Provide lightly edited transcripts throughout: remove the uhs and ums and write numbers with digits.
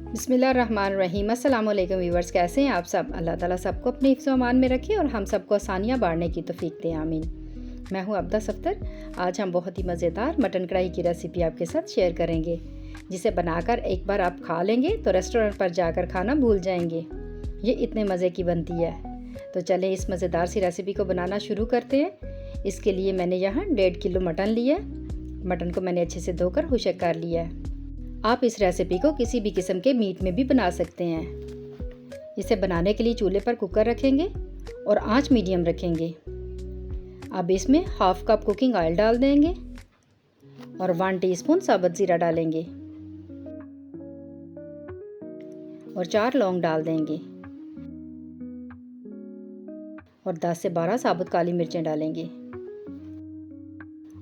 बिस्मिल्लाहिर्रहमानिर्रहीम। अस्सलाम वालेकुम व्यूवर्स, कैसे हैं आप सब। अल्लाह ताला सबको अपने हिफ्ज़ व अमान में रखे और हम सबको आसानियाँ बाँटने की तौफ़ीक दे, आमीन। मैं हूँ अब्दा सफ़्तर। आज हम बहुत ही मज़ेदार मटन कढ़ाई की रेसिपी आपके साथ शेयर करेंगे, जिसे बनाकर एक बार आप खा लेंगे तो रेस्टोरेंट पर जाकर खाना भूल जाएंगे। ये इतने मज़े की बनती है। तो चलें इस मज़ेदार सी रेसिपी को बनाना शुरू करते हैं। इसके लिए मैंने यहाँ 1.5 किलो मटन लिया है। मटन को मैंने अच्छे से धोकर खुशक कर लिया है। आप इस रेसिपी को किसी भी किस्म के मीट में भी बना सकते हैं। इसे बनाने के लिए चूल्हे पर कुकर रखेंगे और आंच मीडियम रखेंगे। अब इसमें हाफ कप कुकिंग ऑयल डाल देंगे और 1 टीस्पून साबुत ज़ीरा डालेंगे और 4 लौंग डाल देंगे और 10 से 12 साबुत काली मिर्चें डालेंगे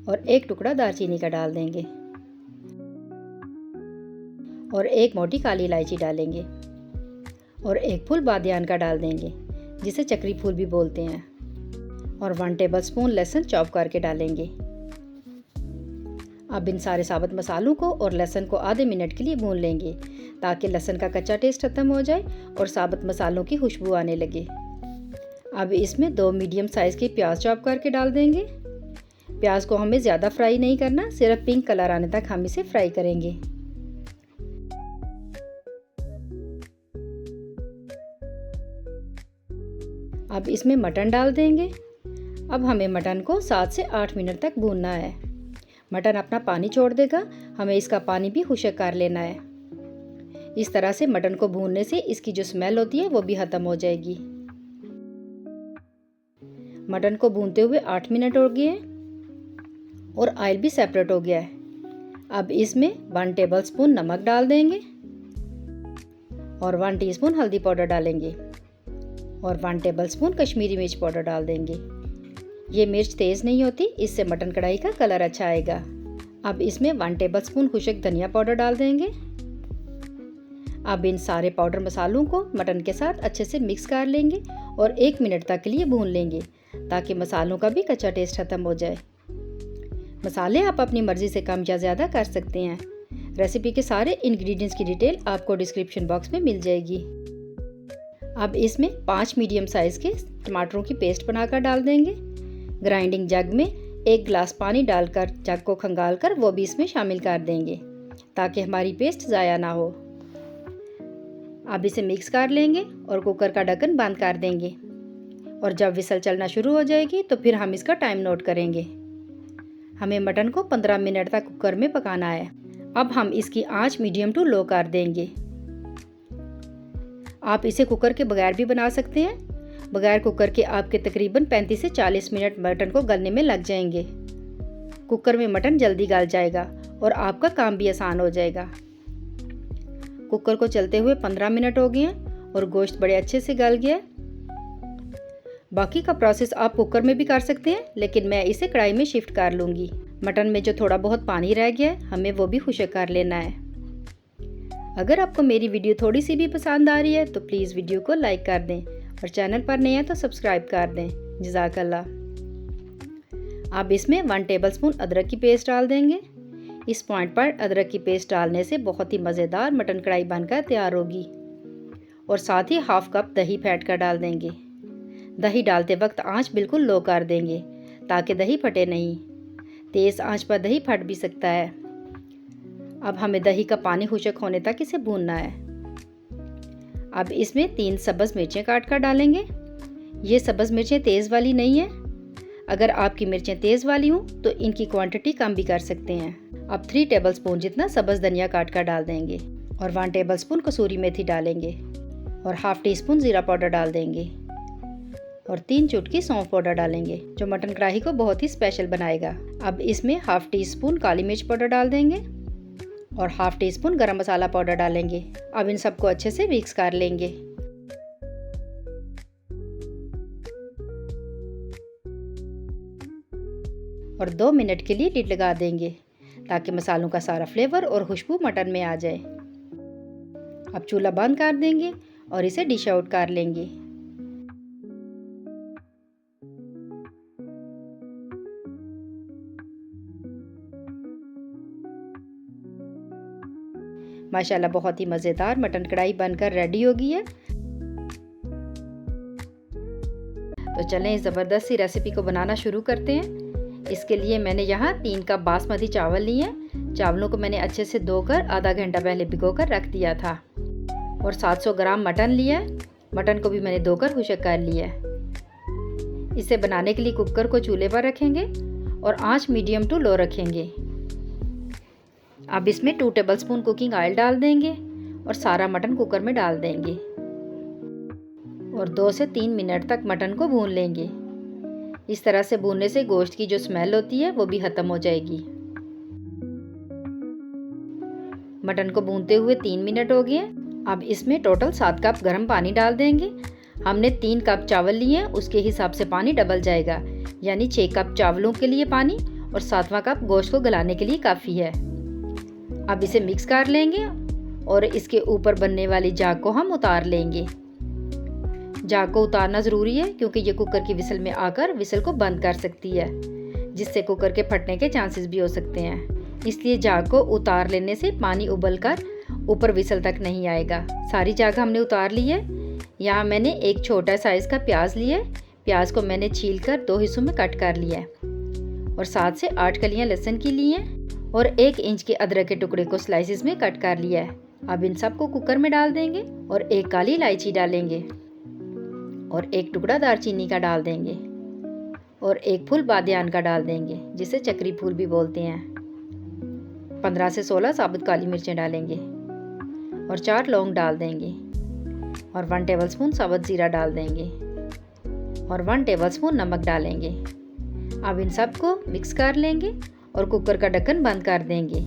और 1 टुकड़ा दालचीनी का डाल देंगे और 1 मोटी काली इलायची डालेंगे और 1 फूल बादियान का डाल देंगे, जिसे चक्री फूल भी बोलते हैं, और 1 टेबलस्पून लहसुन चॉप करके डालेंगे। अब इन सारे साबुत मसालों को और लहसुन को आधे मिनट के लिए भून लेंगे, ताकि लहसुन का कच्चा टेस्ट खत्म हो जाए और साबुत मसालों की खुशबू आने लगे। अब इसमें 2 मीडियम साइज़ के प्याज चॉप करके डाल देंगे। प्याज को हमें ज़्यादा फ्राई नहीं करना, सिर्फ पिंक कलर आने तक हम इसे फ्राई करेंगे। अब इसमें मटन डाल देंगे। अब हमें मटन को 7 से 8 मिनट तक भूनना है। मटन अपना पानी छोड़ देगा, हमें इसका पानी भी खुशक कर लेना है। इस तरह से मटन को भूनने से इसकी जो स्मेल होती है वो भी ख़त्म हो जाएगी। मटन को भूनते हुए 8 मिनट हो गए हैं और ऑयल भी सेपरेट हो गया है। अब इसमें 1 टेबलस्पून नमक डाल देंगे और 1 टीस्पून हल्दी पाउडर डालेंगे और 1 टेबलस्पून कश्मीरी मिर्च पाउडर डाल देंगे। ये मिर्च तेज़ नहीं होती, इससे मटन कढ़ाई का कलर अच्छा आएगा। अब इसमें 1 टेबलस्पून खुशक धनिया पाउडर डाल देंगे। अब इन सारे पाउडर मसालों को मटन के साथ अच्छे से मिक्स कर लेंगे और 1 मिनट तक के लिए भून लेंगे, ताकि मसालों का भी कच्चा टेस्ट खत्म हो जाए। मसाले आप अपनी मर्ज़ी से कम या ज़्यादा कर सकते हैं। रेसिपी के सारे इंग्रेडिएंट्स की डिटेल आपको डिस्क्रिप्शन बॉक्स में मिल जाएगी। अब इसमें 5 मीडियम साइज़ के टमाटरों की पेस्ट बनाकर डाल देंगे। ग्राइंडिंग जग में 1 गिलास पानी डालकर जग को खंगाल कर वो भी इसमें शामिल कर देंगे, ताकि हमारी पेस्ट ज़ाया ना हो। अब इसे मिक्स कर लेंगे और कुकर का ढक्कन बंद कर देंगे और जब विसल चलना शुरू हो जाएगी तो फिर हम इसका टाइम नोट करेंगे। हमें मटन को 15 मिनट तक कुकर में पकाना है। अब हम इसकी आंच मीडियम टू लो कर देंगे। आप इसे कुकर के बगैर भी बना सकते हैं। बगैर कुकर के आपके तकरीबन 35 से 40 मिनट मटन को गलने में लग जाएंगे। कुकर में मटन जल्दी गल जाएगा और आपका काम भी आसान हो जाएगा। कुकर को चलते हुए 15 मिनट हो गए हैं और गोश्त बड़े अच्छे से गल गया। बाकी का प्रोसेस आप कुकर में भी कर सकते हैं, लेकिन मैं इसे कढ़ाई में शिफ्ट कर लूँगी। मटन में जो थोड़ा बहुत पानी रह गया है, हमें वो भी खुशक कर लेना है। अगर आपको मेरी वीडियो थोड़ी सी भी पसंद आ रही है तो प्लीज़ वीडियो को लाइक कर दें और चैनल पर नए हैं तो सब्सक्राइब कर दें। जज़ाकल्लाह। अब इसमें 1 टेबलस्पून अदरक की पेस्ट डाल देंगे। इस पॉइंट पर अदरक की पेस्ट डालने से बहुत ही मज़ेदार मटन कढ़ाई बनकर तैयार होगी। और साथ ही हाफ कप दही फेंट कर डाल देंगे। दही डालते वक्त आंच बिल्कुल लो कर देंगे, ताकि दही फटे नहीं। तेज़ आंच पर दही फट भी सकता है। अब हमें दही का पानी खुशक होने तक इसे भूनना है। अब इसमें 3 सब्ज़ मिर्चें काट कर डालेंगे। ये सब्ज़ मिर्चें तेज़ वाली नहीं है। अगर आपकी मिर्चें तेज़ वाली हों तो इनकी क्वांटिटी कम भी कर सकते हैं। अब 3 टेबलस्पून जितना सब्ज़ धनिया काट कर डाल देंगे और 1 टेबलस्पून कसूरी मेथी डालेंगे और हाफ टीस्पून ज़ीरा पाउडर डाल देंगे और 3 चुटकी सौंफ पाउडर डालेंगे, जो मटन कढ़ाई को बहुत ही स्पेशल बनाएगा। अब इसमें हाफ टीस्पून काली मिर्च पाउडर डाल देंगे और हाफ टीस्पून गरम मसाला पाउडर डालेंगे। अब इन सबको अच्छे से मिक्स कर लेंगे। और 2 मिनट के लिए लिड लगा देंगे, ताकि मसालों का सारा फ्लेवर और खुशबू मटन में आ जाए। अब चूल्हा बंद कर देंगे और इसे डिश आउट कर लेंगे। माशाल्लाह बहुत ही मज़ेदार मटन कढ़ाई बनकर रेडी हो गई है। तो चलें इस ज़बरदस्त सी रेसिपी को बनाना शुरू करते हैं। इसके लिए मैंने यहाँ 3 कप बासमती चावल लिए हैं। चावलों को मैंने अच्छे से धोकर आधा घंटा पहले भिगोकर रख दिया था। और 700 ग्राम मटन लिया है। मटन को भी मैंने धोकर खुशक कर लिया है। इसे बनाने के लिए कुकर को चूल्हे पर रखेंगे और आंच मीडियम टू लो रखेंगे। अब इसमें 2 टेबलस्पून कुकिंग ऑयल डाल देंगे और सारा मटन कुकर में डाल देंगे और 2 से 3 मिनट तक मटन को भून लेंगे। इस तरह से भूनने से गोश्त की जो स्मेल होती है वो भी ख़त्म हो जाएगी। मटन को भूनते हुए 3 मिनट हो गए। अब इसमें टोटल 7 कप गर्म पानी डाल देंगे। हमने 3 कप चावल लिए हैं, उसके हिसाब से पानी डबल जाएगा, यानी 6 कप चावलों के लिए पानी और 7वां कप गोश्त को गलाने के लिए काफ़ी है। अब इसे मिक्स कर लेंगे और इसके ऊपर बनने वाली झाग को हम उतार लेंगे। झाग को उतारना ज़रूरी है क्योंकि ये कुकर की विसल में आकर विसल को बंद कर सकती है, जिससे कुकर के फटने के चांसेस भी हो सकते हैं। इसलिए झाग को उतार लेने से पानी उबलकर ऊपर विसल तक नहीं आएगा। सारी झाग हमने उतार ली है। यहाँ मैंने एक छोटा साइज़ का प्याज लिया है। प्याज को मैंने छीलकर 2 हिस्सों में कट कर लिया है और 7 से 8 कलियाँ लहसुन की ली हैं और 1 इंच के अदरक के टुकड़े को स्लाइसिस में कट कर लिया है। अब इन सबको कुकर में डाल देंगे और 1 काली इलायची डालेंगे और 1 टुकड़ा दालचीनी का डाल देंगे और 1 फूल बादियान का डाल देंगे, जिसे चक्री फूल भी बोलते हैं। 15 से 16 साबुत काली मिर्चें डालेंगे और 4 लौंग डाल देंगे और 1 टेबलस्पून साबुत ज़ीरा डाल देंगे और 1 टेबलस्पून नमक डालेंगे। अब इन सब को मिक्स कर लेंगे और कुकर का ढक्कन बंद कर देंगे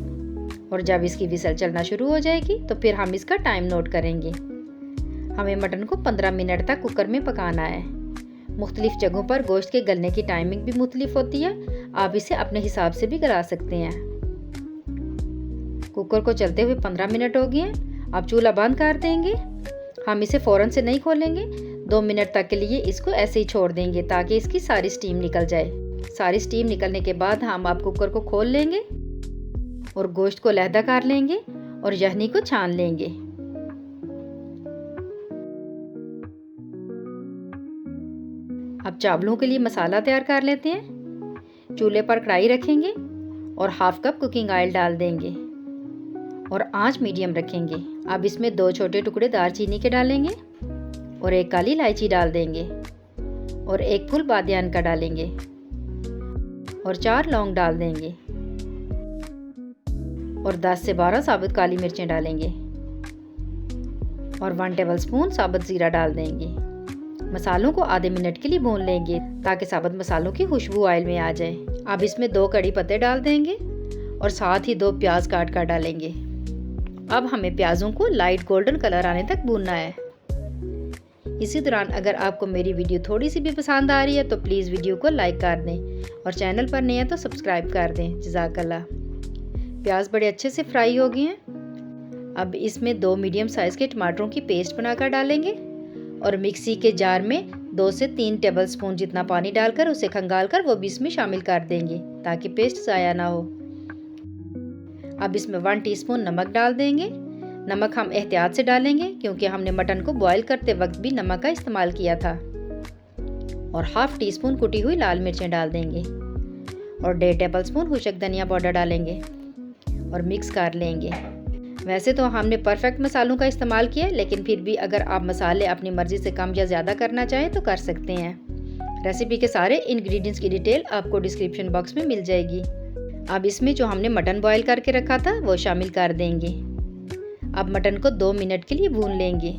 और जब इसकी विसल चलना शुरू हो जाएगी तो फिर हम इसका टाइम नोट करेंगे। हमें मटन को 15 मिनट तक कुकर में पकाना है। मुख्तलिफ जगहों पर गोश्त के गलने की टाइमिंग भी मुख्तलिफ होती है। आप इसे अपने हिसाब से भी गला सकते हैं। कुकर को चलते हुए 15 मिनट हो गए हैं। अब चूल्हा बंद कर देंगे। हम इसे फ़ौरन से नहीं खोलेंगे। 2 मिनट तक के लिए इसको ऐसे ही छोड़ देंगे ताकि इसकी सारी स्टीम निकल जाए। सारी स्टीम निकलने के बाद हम आप कुकर को खोल लेंगे और गोश्त को लहदा कर लेंगे और यखनी को छान लेंगे। अब चावलों के लिए मसाला तैयार कर लेते हैं। चूल्हे पर कढ़ाई रखेंगे और 1/2 कप कुकिंग ऑयल डाल देंगे और आंच मीडियम रखेंगे। अब इसमें 2 छोटे टुकड़े दालचीनी के डालेंगे और 1 काली इलायची डाल देंगे और 1 फूल बादियान का डालेंगे और 4 लौंग डाल देंगे और 10 से 12 साबुत काली मिर्चें डालेंगे और 1 टेबलस्पून साबुत ज़ीरा डाल देंगे। मसालों को आधे मिनट के लिए भून लेंगे ताकि साबुत मसालों की खुशबू ऑयल में आ जाए। अब इसमें 2 कड़ी पत्ते डाल देंगे और साथ ही 2 प्याज काट कर डालेंगे। अब हमें प्याज़ों को लाइट गोल्डन कलर आने तक भूनना है। इसी दौरान अगर आपको मेरी वीडियो थोड़ी सी भी पसंद आ रही है तो प्लीज़ वीडियो को लाइक कर दें और चैनल पर नए हैं तो सब्सक्राइब कर दें। जज़ाकल्लाह। प्याज बड़े अच्छे से फ्राई हो गए हैं। अब इसमें 2 मीडियम साइज़ के टमाटरों की पेस्ट बनाकर डालेंगे और मिक्सी के जार में 2 से 3 टेबलस्पून जितना पानी डालकर उसे खंगाल कर वो भी इसमें शामिल कर देंगे ताकि पेस्ट ज़ाया ना हो। अब इसमें 1 टीस्पून नमक डाल देंगे। नमक हम एहतियात से डालेंगे क्योंकि हमने मटन को बॉईल करते वक्त भी नमक का इस्तेमाल किया था। और 1/2 टीस्पून कुटी हुई लाल मिर्चें डाल देंगे और 1.5 टेबलस्पून खुशक धनिया पाउडर डालेंगे और मिक्स कर लेंगे। वैसे तो हमने परफेक्ट मसालों का इस्तेमाल किया, लेकिन फिर भी अगर आप मसाले अपनी मर्ज़ी से कम या ज़्यादा करना चाहें तो कर सकते हैं। रेसिपी के सारे इंग्रेडिएंट्स की डिटेल आपको डिस्क्रिप्शन बॉक्स में मिल जाएगी। अब इसमें जो हमने मटन बॉईल करके रखा था वो शामिल कर देंगे। अब मटन को 2 मिनट के लिए भून लेंगे।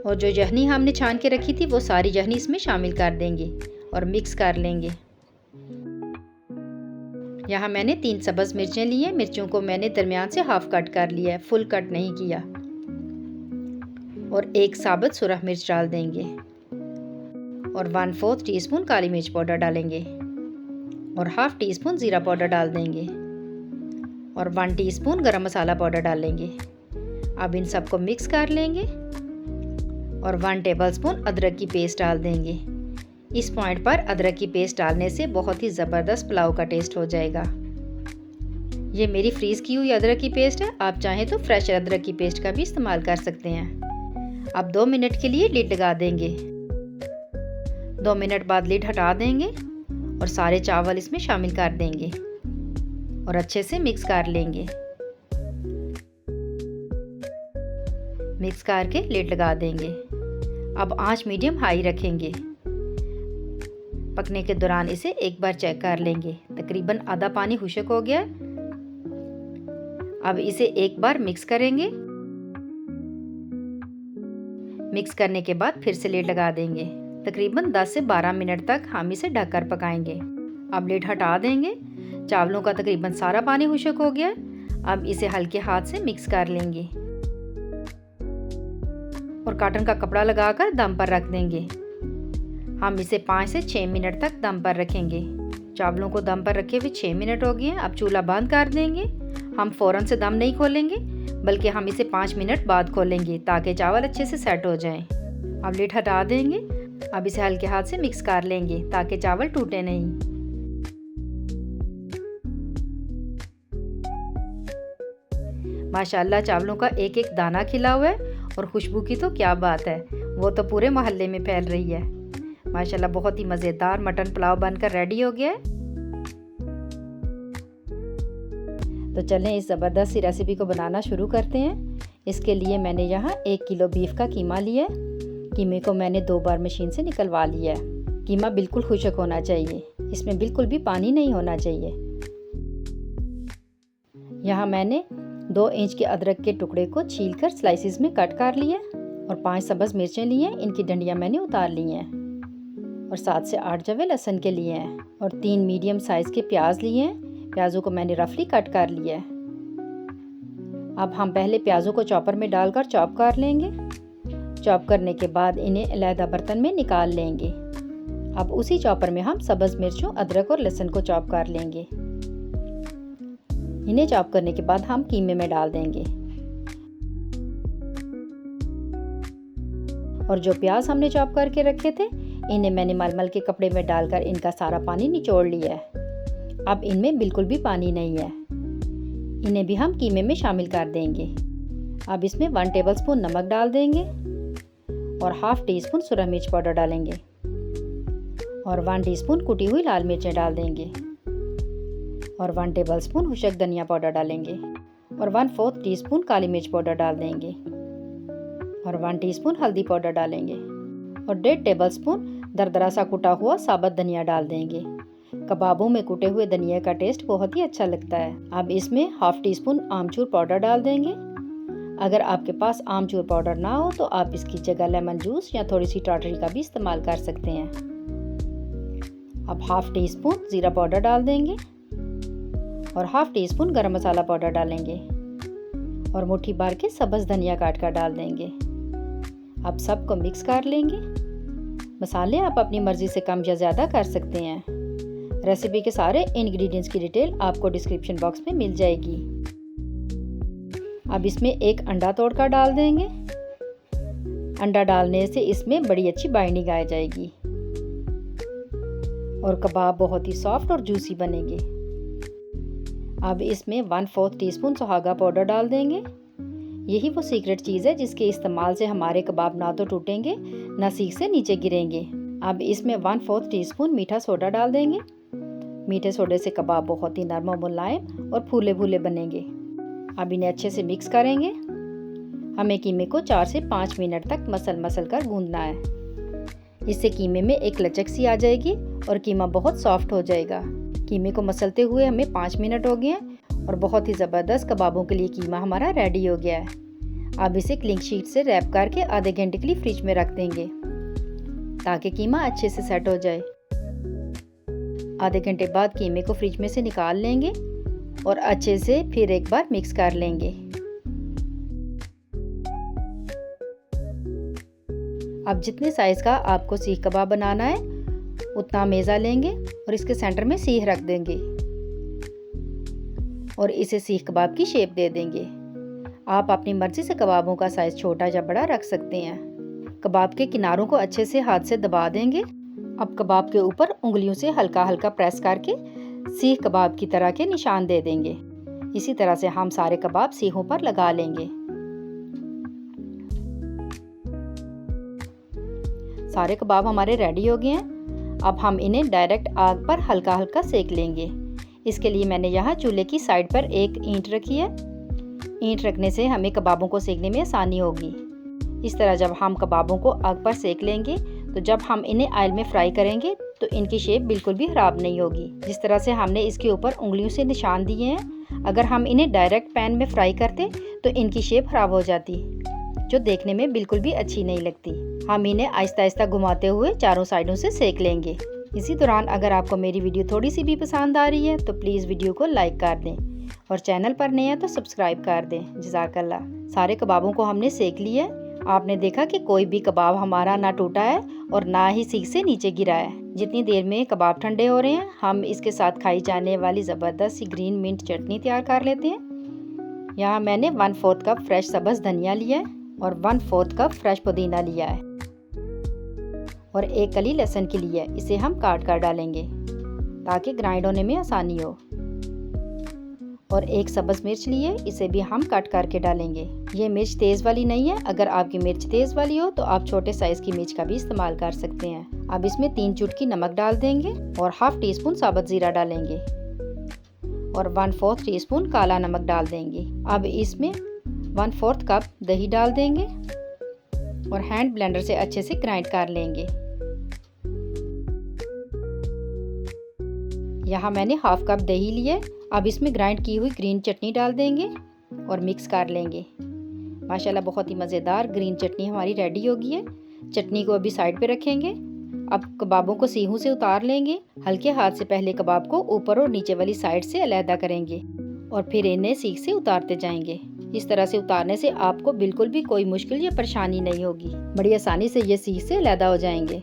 और जो यखनी हमने छान के रखी थी वो सारी यखनी इसमें शामिल कर देंगे और मिक्स कर लेंगे। यहाँ मैंने 3 सब्ज़ मिर्चें ली हैं। मिर्चों को मैंने दरमियान से हाफ कट कर लिया है, फुल कट नहीं किया। और 1 साबुत सुरख मिर्च डाल देंगे और 1/4 टीस्पून काली मिर्च पाउडर डालेंगे और 1/2 टीस्पून ज़ीरा पाउडर डाल देंगे और 1 टीस्पून गरम मसाला पाउडर डालेंगे। अब इन सबको मिक्स कर लेंगे और 1 टेबलस्पून अदरक की पेस्ट डाल देंगे। इस पॉइंट पर अदरक की पेस्ट डालने से बहुत ही ज़बरदस्त पुलाव का टेस्ट हो जाएगा। ये मेरी फ्रीज़ की हुई अदरक की पेस्ट है, आप चाहें तो फ्रेश अदरक की पेस्ट का भी इस्तेमाल कर सकते हैं। अब 2 मिनट के लिए लिड लगा देंगे। 2 मिनट बाद लिड हटा देंगे और सारे चावल इसमें शामिल कर देंगे और अच्छे से मिक्स कर लेंगे। मिक्स करके लिड लगा देंगे। अब आंच मीडियम हाई रखेंगे। पकने के दौरान इसे एक बार चेक कर लेंगे। तकरीबन आधा पानी खुश्क हो गया। अब इसे एक बार मिक्स करेंगे। मिक्स करने के बाद फिर से लिड लगा देंगे। तकरीबन 10 से 12 मिनट तक हम इसे ढककर पकाएंगे। अब लिड हटा देंगे। चावलों का तकरीबन सारा पानी खुश्क हो गया। अब इसे हल्के हाथ से मिक्स कर लेंगे और कॉटन का कपड़ा लगाकर दम पर रख देंगे। हम इसे 5 से 6 मिनट तक दम पर रखेंगे। चावलों को दम पर रखे हुए 6 मिनट हो गए हैं। अब चूल्हा बंद कर देंगे। हम फ़ौरन से दम नहीं खोलेंगे, बल्कि हम इसे 5 मिनट बाद खोलेंगे ताकि चावल अच्छे से सेट हो जाएं। अब लिड हटा देंगे। अब इसे हल्के हाथ से मिक्स कर लेंगे ताकि चावल टूटे नहीं। माशाल्लाह चावलों का एक एक दाना खिला हुआ है और खुशबू की तो क्या बात है, वो तो पूरे मोहल्ले में फैल रही है। माशाल्लाह बहुत ही मज़ेदार मटन पुलाव बनकर रेडी हो गया है। तो चलें इस ज़बरदस्त सी रेसिपी को बनाना शुरू करते हैं। इसके लिए मैंने यहाँ 1 किलो बीफ का कीमा लिया है। कीमे को मैंने 2 बार मशीन से निकलवा लिया है। कीमा बिल्कुल खुश्क होना चाहिए, इसमें बिल्कुल भी पानी नहीं होना चाहिए। यहाँ मैंने 2 इंच के अदरक के टुकड़े को छीलकर स्लाइसिस में कट कर लिया और 5 सब्ज़ मिर्चें ली हैं, इनकी डंडियाँ मैंने उतार ली हैं और 7 से 8 जवे लहसुन के लिए हैं और 3 मीडियम साइज़ के प्याज लिए हैं। प्याजों को मैंने रफली कट कर लिया है। अब हम पहले प्याजों को चॉपर में डालकर चॉप कर लेंगे। चॉप करने के बाद इन्हें अलहदा बर्तन में निकाल लेंगे। अब उसी चॉपर में हम सब्ज़ मिर्चों, अदरक और लहसुन को चॉप कर लेंगे। इन्हें चॉप करने के बाद हम कीमे में डाल देंगे और जो प्याज हमने चॉप करके रखे थे इन्हें मैंने मलमल के कपड़े में डालकर इनका सारा पानी निचोड़ लिया है। अब इनमें बिल्कुल भी पानी नहीं है। इन्हें भी हम कीमे में शामिल कर देंगे। अब इसमें 1 टेबलस्पून नमक डाल देंगे और ½ टीस्पून सुरख मिर्च पाउडर डालेंगे और 1 टीस्पून कुटी हुई लाल मिर्चें डाल देंगे और 1 टेबलस्पून खुश्क धनिया पाउडर डालेंगे और 1/4 टीस्पून काली मिर्च पाउडर डाल देंगे और 1 टीस्पून हल्दी पाउडर डालेंगे और 1.5 टेबलस्पून दरदरा सा कुटा हुआ साबुत धनिया डाल देंगे। कबाबों में कुटे हुए धनिया का टेस्ट बहुत ही अच्छा लगता है। अब इसमें ½ टीस्पून आमचूर पाउडर डाल देंगे। अगर आपके पास आमचूर पाउडर ना हो तो आप इसकी जगह लेमन जूस या थोड़ी सी टाटरी का भी इस्तेमाल कर सकते हैं। अब ½ टीस्पून ज़ीरा पाउडर डाल देंगे और ½ टीस्पून गरम मसाला पाउडर डालेंगे और मुट्ठी भर के सब्ज़ धनिया काट कर डाल देंगे। अब सबको मिक्स कर लेंगे। मसाले आप अपनी मर्ज़ी से कम या ज़्यादा कर सकते हैं। रेसिपी के सारे इंग्रेडिएंट्स की डिटेल आपको डिस्क्रिप्शन बॉक्स में मिल जाएगी। अब इसमें एक अंडा तोड़कर डाल देंगे। अंडा डालने से इसमें बड़ी अच्छी बाइंडिंग आ जाएगी और कबाब बहुत ही सॉफ्ट और जूसी बनेंगे। अब इसमें 1/4 टीस्पून सुहागा पाउडर डाल देंगे। यही वो सीक्रेट चीज़ है जिसके इस्तेमाल से हमारे कबाब ना तो टूटेंगे ना सीख से नीचे गिरेंगे। अब इसमें 1/4 टीस्पून मीठा सोडा डाल देंगे। मीठे सोडे से कबाब बहुत ही नरम मुलायम और फूले फूले बनेंगे। अब इन्हें अच्छे से मिक्स करेंगे। हमें कीमे को 4 से 5 मिनट तक मसल कर गूंदना है। इससे कीमे में एक लचक सी आ जाएगी और कीमा बहुत सॉफ्ट हो जाएगा। कीमे को मसलते हुए हमें 5 मिनट हो गए हैं और बहुत ही ज़बरदस्त कबाबों के लिए कीमा हमारा रेडी हो गया है। अब इसे क्लिंग शीट से रैप करके आधे घंटे के लिए फ्रिज में रख देंगे ताकि कीमा अच्छे से सेट हो जाए। आधे घंटे बाद कीमे को फ्रिज में से निकाल लेंगे और अच्छे से फिर एक बार मिक्स कर लेंगे। अब जितने साइज़ का आपको सीख कबाब बनाना है उतना मेज़ा लेंगे और इसके सेंटर में सीख रख देंगे और इसे सीख कबाब की शेप दे देंगे। आप अपनी मर्ज़ी से कबाबों का साइज़ छोटा या बड़ा रख सकते हैं। कबाब के किनारों को अच्छे से हाथ से दबा देंगे। अब कबाब के ऊपर उंगलियों से हल्का हल्का प्रेस करके सीख कबाब की तरह के निशान दे देंगे। इसी तरह से हम सारे कबाब सीखों पर लगा लेंगे। सारे कबाब हमारे रेडी हो गए हैं। अब हम इन्हें डायरेक्ट आग पर हल्का हल्का सेक लेंगे। इसके लिए मैंने यहाँ चूल्हे की साइड पर एक ईंट रखी है। ईंट रखने से हमें कबाबों को सेकने में आसानी होगी। इस तरह जब हम कबाबों को आग पर सेक लेंगे तो जब हम इन्हें ऑयल में फ्राई करेंगे तो इनकी शेप बिल्कुल भी ख़राब नहीं होगी। जिस तरह से हमने इसके ऊपर उंगलियों से निशान दिए हैं, अगर हम इन्हें डायरेक्ट पैन में फ्राई करते तो इनकी शेप ख़राब हो जाती, जो देखने में बिल्कुल भी अच्छी नहीं लगती। हम इन्हें आहिस्ता आहिस्ता घुमाते हुए चारों साइडों से सेक लेंगे। इसी दौरान अगर आपको मेरी वीडियो थोड़ी सी भी पसंद आ रही है तो प्लीज़ वीडियो को लाइक कर दें और चैनल पर नए हैं तो सब्सक्राइब कर दें। जज़ाकल्लाह। सारे कबाबों को हमने सेक लिया है। आपने देखा कि कोई भी कबाब हमारा ना टूटा है और ना ही सीख से नीचे गिरा है। जितनी देर में कबाब ठंडे हो रहे हैं, हम इसके साथ खाई जाने वाली ज़बरदस्त सी ग्रीन मिंट चटनी तैयार कर लेते हैं। यहाँ मैंने 1/4 कप फ्रेश सब्ज़ धनिया लिया है और 1/4 कप फ्रेश पुदीना लिया है और 1 कली लहसुन की ली है। इसे हम काट कर डालेंगे ताकि ग्राइंड होने में आसानी हो। और 1 सब्ज़ मिर्च ली है, इसे भी हम कट करके डालेंगे। ये मिर्च तेज़ वाली नहीं है। अगर आपकी मिर्च तेज़ वाली हो तो आप छोटे साइज़ की मिर्च का भी इस्तेमाल कर सकते हैं। अब इसमें 3 चुटकी नमक डाल देंगे और ½ टीस्पून साबुत ज़ीरा डालेंगे और 1/4 टीस्पून काला नमक डाल देंगे। अब इसमें 1/4 कप दही डाल देंगे और हैंड ब्लेंडर से अच्छे से ग्राइंड कर लेंगे। यहाँ मैंने ½ कप दही लिया है। अब इसमें ग्राइंड की हुई ग्रीन चटनी डाल देंगे और मिक्स कर लेंगे। माशाल्लाह बहुत ही मज़ेदार ग्रीन चटनी हमारी रेडी हो गई है। चटनी को अभी साइड पे रखेंगे। अब कबाबों को सीहों से उतार लेंगे। हल्के हाथ से पहले कबाब को ऊपर और नीचे वाली साइड से अलहदा करेंगे और फिर इन्हें सीख से उतारते जाएंगे। इस तरह से उतारने से आपको बिल्कुल भी कोई मुश्किल या परेशानी नहीं होगी। बड़ी आसानी से ये सीख से अलहदा हो जाएंगे।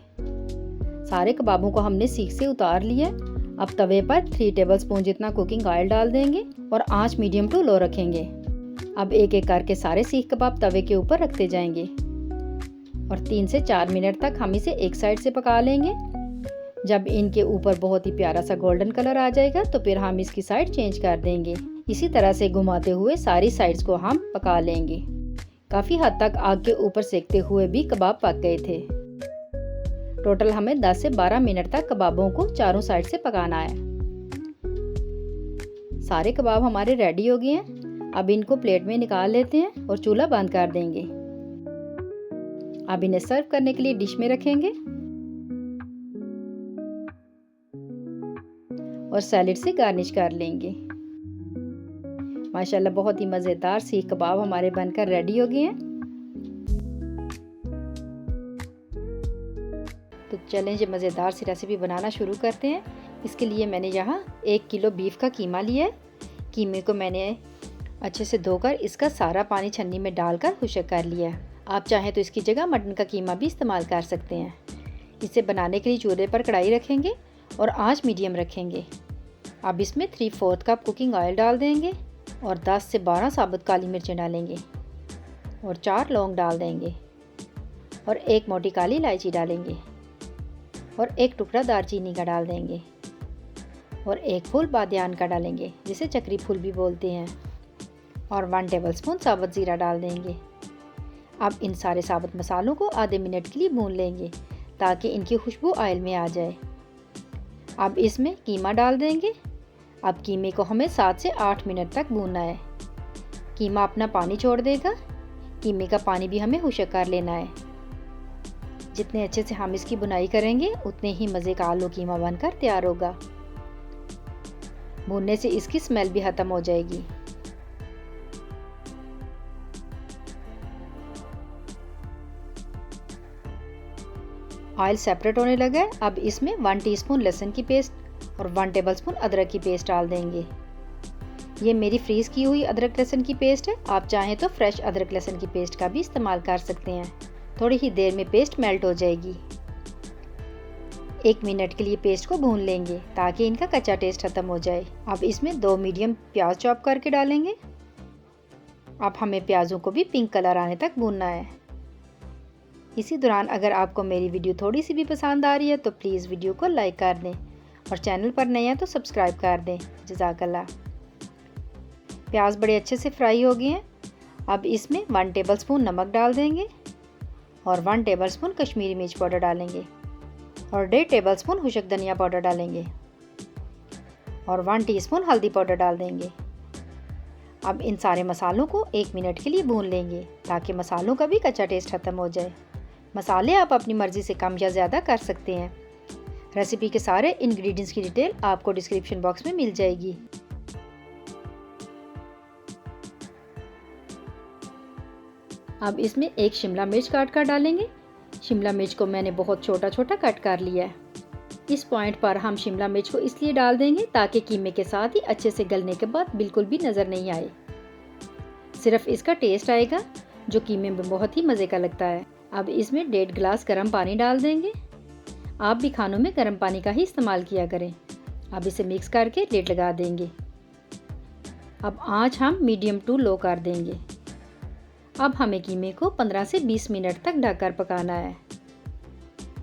सारे कबाबों को हमने सीख से उतार लिया। अब तवे पर 3 टेबलस्पून जितना कुकिंग ऑयल डाल देंगे और आंच मीडियम टू लो रखेंगे। अब एक एक करके सारे सीख कबाब तवे के ऊपर रखते जाएंगे और 3 से 4 मिनट तक हम इसे एक साइड से पका लेंगे। जब इनके ऊपर बहुत ही प्यारा सा गोल्डन कलर आ जाएगा तो फिर हम इसकी साइड चेंज कर देंगे। इसी तरह से घुमाते हुए सारी साइड्स को हम पका लेंगे। काफ़ी हद तक आग के ऊपर सेकते हुए भी कबाब पक गए थे। टोटल हमें 10 से 12 मिनट तक कबाबों को चारों साइड से पकाना है। सारे कबाब हमारे रेडी हो गए हैं। अब इनको प्लेट में निकाल लेते हैं और चूल्हा बंद कर देंगे। अब इन्हें सर्व करने के लिए डिश में रखेंगे और सैलेड से गार्निश कर लेंगे। माशाल्लाह बहुत ही मज़ेदार सीख कबाब हमारे बनकर रेडी हो गए हैं। तो चलें ये मज़ेदार सी रेसिपी बनाना शुरू करते हैं। इसके लिए मैंने यहाँ 1 किलो बीफ का कीमा लिया है। कीमे को मैंने अच्छे से धोकर इसका सारा पानी छन्नी में डालकर खुश्क कर लिया है। आप चाहें तो इसकी जगह मटन का कीमा भी इस्तेमाल कर सकते हैं। इसे बनाने के लिए चूल्हे पर कढ़ाई रखेंगे और आंच मीडियम रखेंगे। अब इसमें 3/4 कप कुकिंग ऑयल डाल देंगे और 10 से 12 साबुत काली मिर्चें डालेंगे और 4 लौंग डाल देंगे और 1 मोटी काली इलायची डालेंगे और 1 टुकड़ा दालचीनी का डाल देंगे और 1 फूल बादियान का डालेंगे, जिसे चक्री फूल भी बोलते हैं, और 1 टेबलस्पून साबुत ज़ीरा डाल देंगे। अब इन सारे साबुत मसालों को आधे मिनट के लिए भून लेंगे ताकि इनकी खुशबू ऑयल में आ जाए। अब इसमें कीमा डाल देंगे। अब कीमे को हमें 7 से 8 मिनट तक भूनना है। कीमा अपना पानी छोड़ देगा। कीमे का पानी भी हमें खुश्क कर लेना है। जितने अच्छे से हम इसकी बुनाई करेंगे उतने ही मज़े का आलू कीमा बनकर तैयार होगा। भूनने से इसकी स्मेल भी ख़त्म हो जाएगी। ऑयल सेपरेट होने लगा है। अब इसमें 1 टीस्पून लहसुन की पेस्ट और 1 टेबलस्पून अदरक की पेस्ट डाल देंगे। ये मेरी फ्रीज़ की हुई अदरक लहसुन की पेस्ट है। आप चाहें तो फ्रेश अदरक लहसुन की पेस्ट का भी इस्तेमाल कर सकते हैं। थोड़ी ही देर में पेस्ट मेल्ट हो जाएगी। 1 मिनट के लिए पेस्ट को भून लेंगे ताकि इनका कच्चा टेस्ट खत्म हो जाए। अब इसमें 2 मीडियम प्याज चॉप करके डालेंगे। अब हमें प्याज़ों को भी पिंक कलर आने तक भूनना है। इसी दौरान अगर आपको मेरी वीडियो थोड़ी सी भी पसंद आ रही है तो प्लीज़ वीडियो को लाइक कर दें और चैनल पर नए हैं तो सब्सक्राइब कर दें। जज़ाकल्लाह। प्याज बड़े अच्छे से फ्राई हो गए हैं। अब इसमें 1 टेबलस्पून नमक डाल देंगे और 1 टेबलस्पून कश्मीरी मिर्च पाउडर डालेंगे और 1.5 टेबलस्पून खुशक धनिया पाउडर डालेंगे और 1 टीस्पून हल्दी पाउडर डाल देंगे। अब इन सारे मसालों को 1 मिनट के लिए भून लेंगे ताकि मसालों का भी कच्चा टेस्ट ख़त्म हो जाए। मसाले आप अपनी मर्ज़ी से कम या ज़्यादा कर सकते हैं। रेसिपी के सारे इंग्रेडिएंट्स की डिटेल आपको डिस्क्रिप्शन बॉक्स में मिल जाएगी। अब इसमें 1 शिमला मिर्च काट कर डालेंगे। शिमला मिर्च को मैंने बहुत छोटा छोटा कट कर लिया है। इस पॉइंट पर हम शिमला मिर्च को इसलिए डाल देंगे ताकि कीमे के साथ ही अच्छे से गलने के बाद बिल्कुल भी नज़र नहीं आए। सिर्फ इसका टेस्ट आएगा जो कीमे में बहुत ही मज़े का लगता है। अब इसमें 1.5 गिलास गर्म पानी डाल देंगे। आप भी खानों में गर्म पानी का ही इस्तेमाल किया करें। अब इसे मिक्स करके लिड लगा देंगे। अब आँच हम मीडियम टू लो कर देंगे। अब हमें कीमे को 15 से 20 मिनट तक ढककर पकाना है।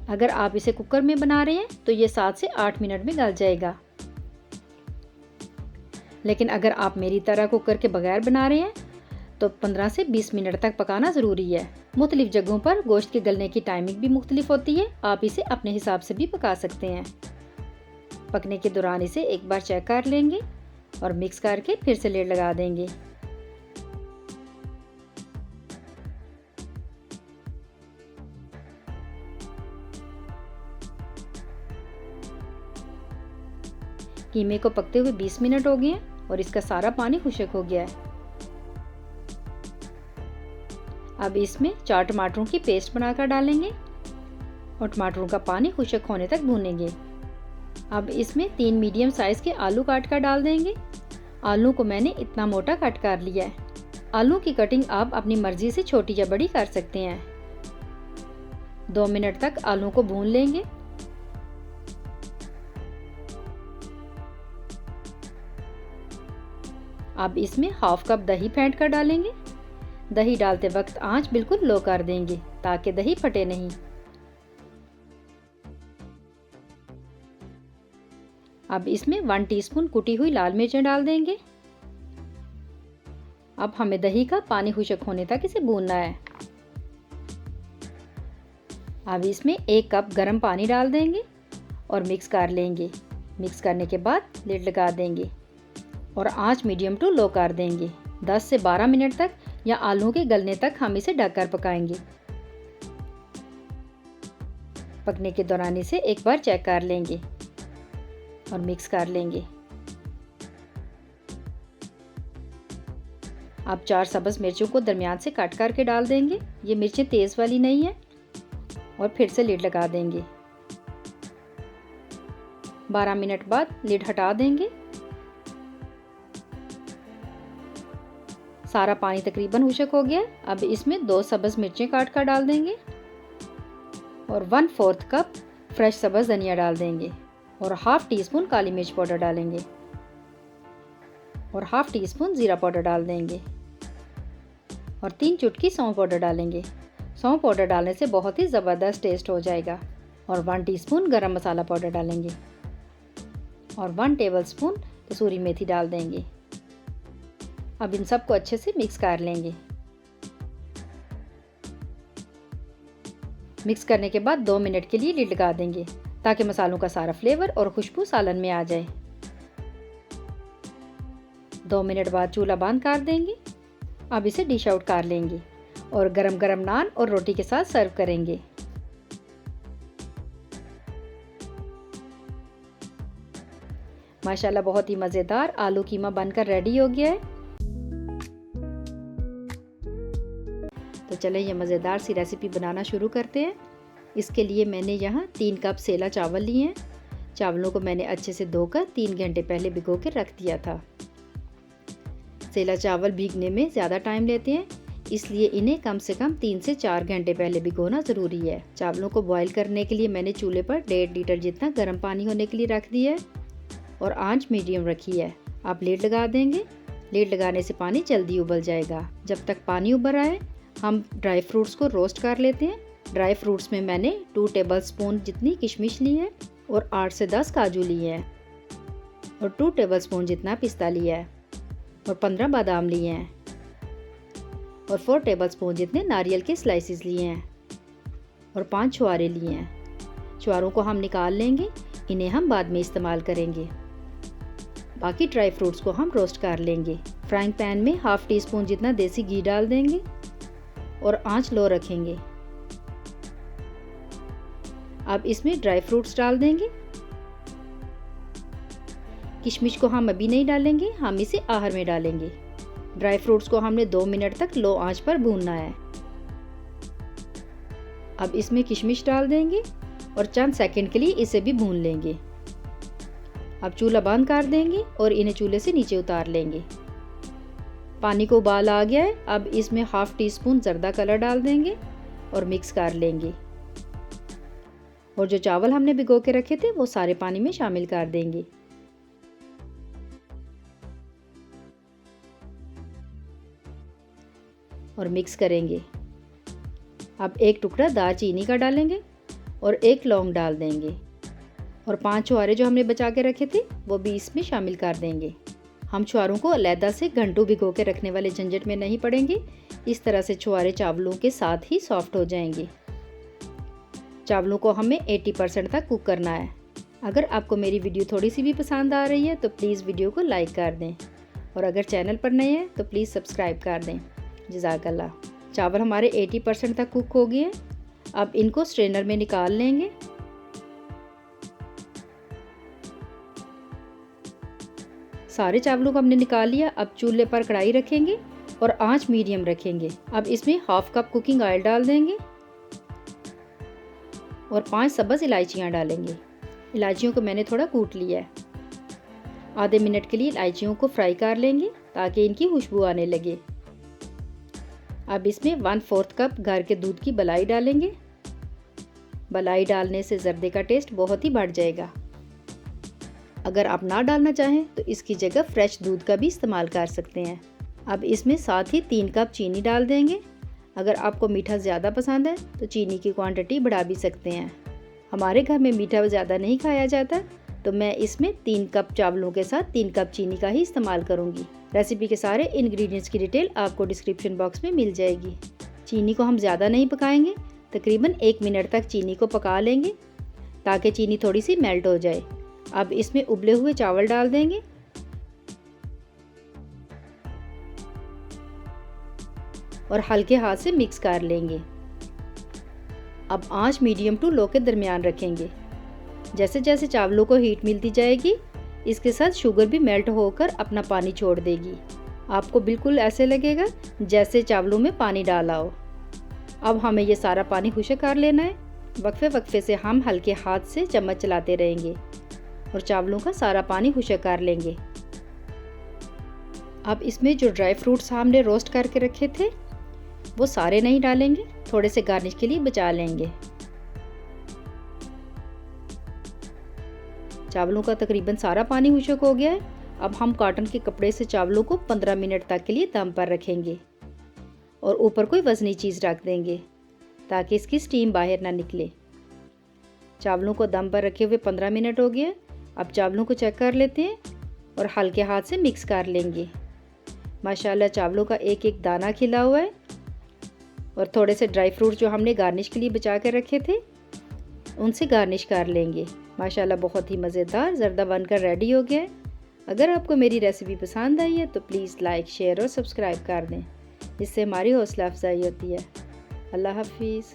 अगर आप इसे कुकर में बना रहे हैं तो ये 7 से 8 मिनट में गल जाएगा। लेकिन अगर आप मेरी तरह कुकर के बगैर बना रहे हैं तो 15 से 20 मिनट तक पकाना ज़रूरी है। मुख्तलिफ जगहों पर गोश्त के गलने की टाइमिंग भी मुख्तलिफ होती है। आप इसे अपने हिसाब से भी पका सकते हैं। पकने के दौरान इसे एक बार चेक कर लेंगे और मिक्स करके फिर से लेड लगा देंगे। कीमे को पकते हुए 20 मिनट हो गए हैं और इसका सारा पानी खुश्क हो गया है। अब इसमें 4 टमाटरों की पेस्ट बनाकर डालेंगे और टमाटरों का पानी खुश्क होने तक भूनेंगे। अब इसमें 3 मीडियम साइज़ के आलू काट कर डाल देंगे। आलू को मैंने इतना मोटा कट कर लिया है। आलू की कटिंग आप अपनी मर्जी से छोटी या बड़ी कर सकते हैं। 2 मिनट तक आलू को भून लेंगे। अब इसमें हाफ कप दही फेंट कर डालेंगे। दही डालते वक्त आंच बिल्कुल लो कर देंगे ताकि दही फटे नहीं। अब इसमें 1 टीस्पून कुटी हुई लाल मिर्चें डाल देंगे। अब हमें दही का पानी खुश्क होने तक इसे भूनना है। अब इसमें 1 कप गर्म पानी डाल देंगे और मिक्स कर लेंगे। मिक्स करने के बाद लिड लगा देंगे और आंच मीडियम टू लो कर देंगे। 10 से 12 मिनट तक या आलू के गलने तक हम इसे ढककर पकाएंगे। पकने के दौरान इसे एक बार चेक कर लेंगे और मिक्स कर लेंगे। अब 4 सब्ज़ मिर्चों को दरमियान से काट करके डाल देंगे। ये मिर्चें तेज़ वाली नहीं है और फिर से लिड लगा देंगे। 12 मिनट बाद लिड हटा देंगे। सारा पानी तकरीबन खुश्क हो गया। अब इसमें 2 सब्ज़ मिर्चें काट कर डाल देंगे और 1/4 कप फ्रेश सब्ज़ धनिया डाल देंगे और हाफ टीस्पून काली मिर्च पाउडर डालेंगे और हाफ टीस्पून ज़ीरा पाउडर डाल देंगे और 3 चुटकी सौंफ पाउडर डालेंगे। सौंफ पाउडर डालने से बहुत ही ज़बरदस्त टेस्ट हो जाएगा। और 1 टीस्पून गरम मसाला पाउडर डालेंगे और 1 टेबलस्पून कसूरी मेथी डाल देंगे। अब इन सबको अच्छे से मिक्स कर लेंगे। मिक्स करने के बाद 2 मिनट के लिए लिड लगा देंगे ताकि मसालों का सारा फ्लेवर और खुशबू सालन में आ जाए। 2 मिनट बाद चूल्हा बंद कर देंगे। अब इसे डिश आउट कर लेंगे और गरम गरम नान और रोटी के साथ सर्व करेंगे। माशाल्लाह बहुत ही मज़ेदार आलू कीमा बनकर रेडी हो गया है। तो चलें ये मज़ेदार सी रेसिपी बनाना शुरू करते हैं। इसके लिए मैंने यहाँ 3 कप सेला चावल लिए हैं। चावलों को मैंने अच्छे से धोकर 3 घंटे पहले भिगो के रख दिया था। सेला चावल भीगने में ज़्यादा टाइम लेते हैं, इसलिए इन्हें कम से कम 3 से 4 घंटे पहले भिगोना ज़रूरी है। चावलों को बॉईल करने के लिए मैंने चूल्हे पर 1.5 लीटर जितना गर्म पानी होने के लिए रख दिया है और आंच मीडियम रखी है। आप लीड लगा देंगे। लीड लगाने से पानी जल्दी उबल जाएगा। जब तक पानी उबर आए हम ड्राई फ्रूट्स को रोस्ट कर लेते हैं। ड्राई फ्रूट्स में मैंने 2 टेबलस्पून जितनी किशमिश ली है और 8 से 10 काजू लिए हैं और 2 टेबलस्पून जितना पिस्ता लिया है और 15 बादाम लिए हैं और 4 टेबलस्पून जितने नारियल के स्लाइसेस लिए हैं और 5 छुहारे लिए हैं। छुहारों को हम निकाल लेंगे, इन्हें हम बाद में इस्तेमाल करेंगे। बाकी ड्राई फ्रूट्स को हम रोस्ट कर लेंगे। फ्राइंग पैन में हाफ टी स्पून जितना देसी घी डाल देंगे और आंच लो रखेंगे। अब इसमें ड्राई फ्रूट्स डाल देंगे। किशमिश को हम अभी नहीं डालेंगे, हम इसे आहर में डालेंगे। ड्राई फ्रूट्स को हमने 2 मिनट तक लो आंच पर भूनना है। अब इसमें किशमिश डाल देंगे और चंद सेकंड के लिए इसे भी भून लेंगे। अब चूल्हा बंद कर देंगे और इन्हें चूल्हे से नीचे उतार लेंगे। पानी को उबाल आ गया है। अब इसमें हाफ टी स्पून जर्दा कलर डाल देंगे और मिक्स कर लेंगे और जो चावल हमने भिगो के रखे थे वो सारे पानी में शामिल कर देंगे। और मिक्स करेंगे। अब एक टुकड़ा दालचीनी का डालेंगे और एक लौंग डाल देंगे और 5 छुहारे जो हमने बचा के रखे थे वो भी इसमें शामिल कर देंगे। हम छुहारों को अलहदा से घंटों भिगो के रखने वाले झंझट में नहीं पड़ेंगे। इस तरह से छुहारे चावलों के साथ ही सॉफ्ट हो जाएंगे। चावलों को हमें 80% तक कुक करना है। अगर आपको मेरी वीडियो थोड़ी सी भी पसंद आ रही है तो प्लीज़ वीडियो को लाइक कर दें और अगर चैनल पर नए हैं तो प्लीज़ सब्सक्राइब कर दें। जज़ाकल्लाह। चावल हमारे 80% तक कुक हो गए हैं। अब इनको स्ट्रेनर में निकाल लेंगे। सारे चावलों को हमने निकाल लिया। अब चूल्हे पर कढ़ाई रखेंगे और आंच मीडियम रखेंगे। अब इसमें हाफ कप कुकिंग ऑयल डाल देंगे और 5 सब्ज़ इलायचियाँ डालेंगे। इलायचियों को मैंने थोड़ा कूट लिया है। आधे मिनट के लिए इलायचियों को फ्राई कर लेंगे ताकि इनकी खुशबू आने लगे। अब इसमें 1/4 कप घर के दूध की मलाई डालेंगे। मलाई डालने से जर्दे का टेस्ट बहुत ही बढ़ जाएगा। अगर आप ना डालना चाहें तो इसकी जगह फ्रेश दूध का भी इस्तेमाल कर सकते हैं। अब इसमें साथ ही 3 कप चीनी डाल देंगे। अगर आपको मीठा ज़्यादा पसंद है तो चीनी की क्वांटिटी बढ़ा भी सकते हैं। हमारे घर में मीठा ज़्यादा नहीं खाया जाता तो मैं इसमें 3 कप चावलों के साथ 3 कप चीनी का ही इस्तेमाल करूँगी। रेसिपी के सारे इंग्रेडिएंट्स की डिटेल आपको डिस्क्रिप्शन बॉक्स में मिल जाएगी। चीनी को हम ज़्यादा नहीं पकाएंगे, तकरीबन 1 मिनट तक चीनी को पका लेंगे ताकि चीनी थोड़ी सी मेल्ट हो जाए। अब इसमें उबले हुए चावल डाल देंगे और हल्के हाथ से मिक्स कर लेंगे। अब आंच मीडियम टू लो के दरमियान रखेंगे। जैसे जैसे चावलों को हीट मिलती जाएगी इसके साथ शुगर भी मेल्ट होकर अपना पानी छोड़ देगी। आपको बिल्कुल ऐसे लगेगा जैसे चावलों में पानी डाला हो। अब हमें ये सारा पानी खुश्क कर लेना है। वक्फे वक्फे से हम हल्के हाथ से चम्मच चलाते रहेंगे और चावलों का सारा पानी खुश्क कर लेंगे। अब इसमें जो ड्राई फ्रूट्स हमने रोस्ट करके रखे थे वो सारे नहीं डालेंगे, थोड़े से गार्निश के लिए बचा लेंगे। चावलों का तकरीबन सारा पानी खुश्क हो गया है। अब हम कॉटन के कपड़े से चावलों को 15 मिनट तक के लिए दम पर रखेंगे और ऊपर कोई वजनी चीज़ रख देंगे ताकि इसकी स्टीम बाहर ना निकले। चावलों को दम पर रखे हुए 15 मिनट हो गए। अब चावलों को चेक कर लेते हैं और हल्के हाथ से मिक्स कर लेंगे। माशाल्लाह चावलों का एक एक दाना खिला हुआ है और थोड़े से ड्राई फ्रूट जो हमने गार्निश के लिए बचा कर रखे थे उनसे गार्निश कर लेंगे। माशाल्लाह बहुत ही मज़ेदार ज़र्दा बनकर रेडी हो गया है। अगर आपको मेरी रेसिपी पसंद आई है तो प्लीज़ लाइक, शेयर और सब्सक्राइब कर दें। इससे हमारी हौसला अफजाई होती है। अल्लाह हाफिज़।